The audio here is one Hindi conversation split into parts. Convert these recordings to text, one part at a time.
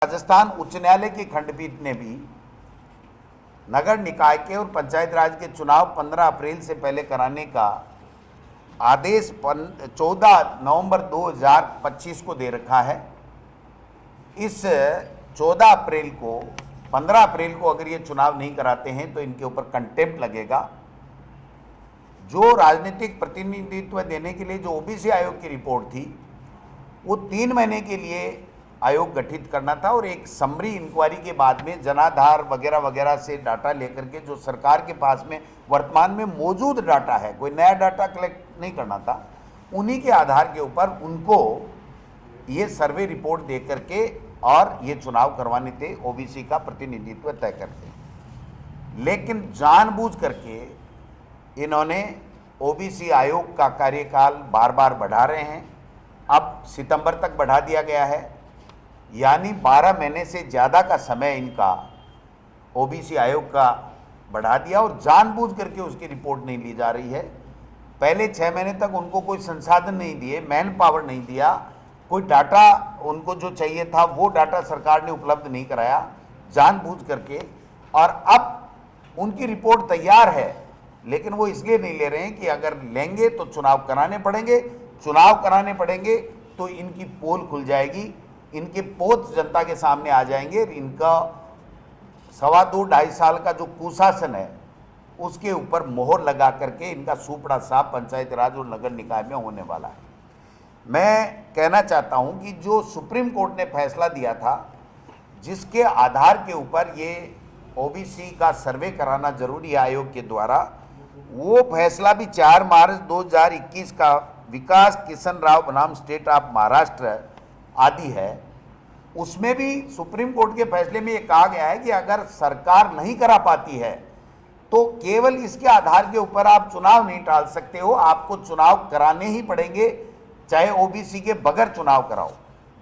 राजस्थान उच्च न्यायालय की खंडपीठ ने भी नगर निकाय के और पंचायत राज के चुनाव 15 अप्रैल से पहले कराने का आदेश 14 नवंबर 2025 को दे रखा है। इस 14 अप्रैल को 15 अप्रैल को अगर ये चुनाव नहीं कराते हैं तो इनके ऊपर कंटेम्प्ट लगेगा। जो राजनीतिक प्रतिनिधित्व देने के लिए जो ओबीसी आयोग की रिपोर्ट थी, वो 3 महीने के लिए आयोग गठित करना था और एक समरी इंक्वायरी के बाद में जनाधार वगैरह वगैरह से डाटा लेकर के जो सरकार के पास में वर्तमान में मौजूद डाटा है, कोई नया डाटा कलेक्ट नहीं करना था, उन्हीं के आधार के ऊपर उनको ये सर्वे रिपोर्ट दे करके और ये चुनाव करवाने थे, ओबीसी का प्रतिनिधित्व तय करके। लेकिन जानबूझ करके इन्होंने ओबीसी आयोग का कार्यकाल बार बार बढ़ा रहे हैं। अब सितंबर तक बढ़ा दिया गया है, यानी 12 महीने से ज़्यादा का समय इनका ओबीसी आयोग का बढ़ा दिया और जानबूझ करके उसकी रिपोर्ट नहीं ली जा रही है। पहले 6 महीने तक उनको कोई संसाधन नहीं दिए, मैन पावर नहीं दिया, कोई डाटा उनको जो चाहिए था वो डाटा सरकार ने उपलब्ध नहीं कराया जानबूझ करके। और अब उनकी रिपोर्ट तैयार है, लेकिन वो इसलिए नहीं ले रहे हैं कि अगर लेंगे तो चुनाव कराने पड़ेंगे, चुनाव कराने पड़ेंगे तो इनकी पोल खुल जाएगी, इनके पोत जनता के सामने आ जाएंगे। इनका 2.5 साल का जो कुशासन है उसके ऊपर मोहर लगा करके इनका सूपड़ा साफ पंचायत राज और नगर निकाय में होने वाला है। मैं कहना चाहता हूं कि जो सुप्रीम कोर्ट ने फैसला दिया था, जिसके आधार के ऊपर ये ओबीसी का सर्वे कराना जरूरी है आयोग के द्वारा, वो फैसला भी 4 मार्च 2021 का विकास किशन राव बनाम स्टेट ऑफ महाराष्ट्र आदि है। उसमें भी सुप्रीम कोर्ट के फैसले में ये कहा गया है कि अगर सरकार नहीं करा पाती है तो केवल इसके आधार के ऊपर आप चुनाव नहीं टाल सकते हो, आपको चुनाव कराने ही पड़ेंगे, चाहे ओबीसी के बगैर चुनाव कराओ।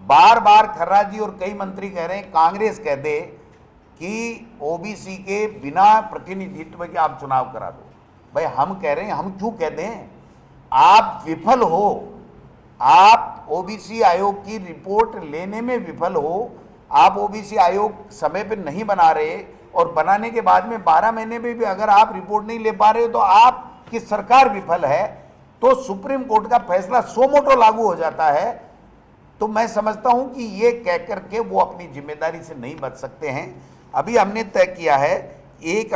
बार बार खर्रा जी और कई मंत्री कह रहे हैं, कांग्रेस कह दे कि ओबीसी के बिना प्रतिनिधित्व के आप चुनाव करा दो। भाई हम कह रहे हैं, हम क्यों कह दें? आप विफल हो, आप ओबीसी आयोग की रिपोर्ट लेने में विफल हो, आप ओबीसी आयोग समय पर नहीं बना रहे और बनाने के बाद में 12 महीने में भी अगर आप रिपोर्ट नहीं ले पा रहे हो तो आपकी सरकार विफल है, तो सुप्रीम कोर्ट का फैसला सो मोटो लागू हो जाता है। तो मैं समझता हूं कि ये कह करके वो अपनी जिम्मेदारी से नहीं बच सकते हैं। अभी हमने तय किया है 1